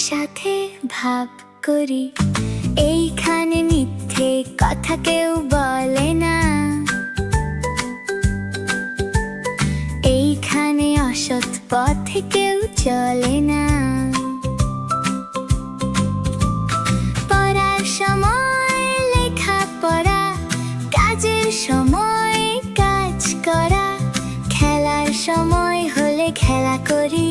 সাথে ভাব করি, এইখানে মিথ্যে কথা কেউ বলে না, এইখানে অসৎ পথে কেউ চলে না। পড়ার সময় লেখাপড়া, কাজের সময় কাজ করা, খেলার সময় হলে খেলা করি,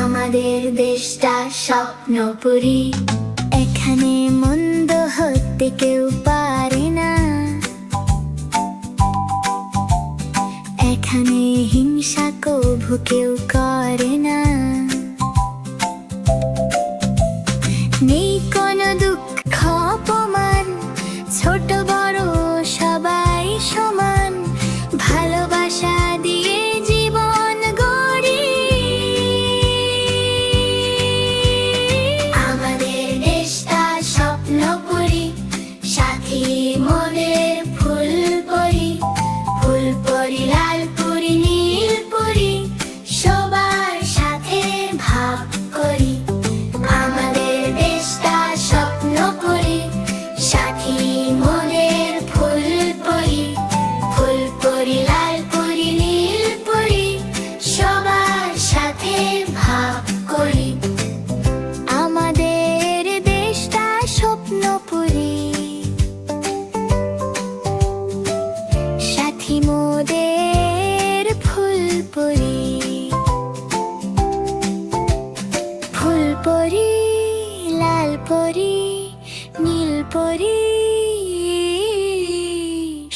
আমাদের দেশটা স্বপ্নপুরী। এখানে মন্দ হতে কেউ পারে না, এখানে হিংসা কভু কেউ করে না, নেই কোনো দুঃখ অপমান, ছোট বড় সবাই সমান, ভালোবাসা দিয়ে জীবন গড়ি। আমাদের দেশটা স্বপ্নপুরী, সাথী মনের ফুলপুরি, ফুলপুরি লালপুরি নীলপুরি, সবার সাথে ভাব করি। আমাদের দেশটা স্বপ্নপুরী, সাথী মনের ফুলপুরি, ফুলপুরি লালপুরি নীলপুরি, সবার সাথে ভাব করি। আমাদের দেশটা স্বপ্নপুরী, সাথী মোদের ফুলপুরি, ফুলপুরি লালপুরি নীলপুরি,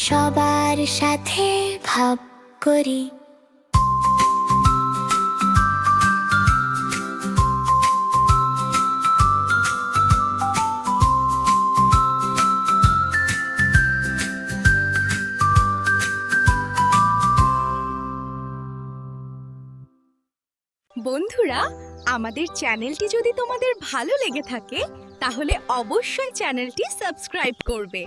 সবার সাথে ভাব করি। বন্ধুরা, আমাদের চ্যানেলটি যদি তোমাদের ভালো লেগে থাকে তাহলে অবশ্যই চ্যানেলটি সাবস্ক্রাইব করবে।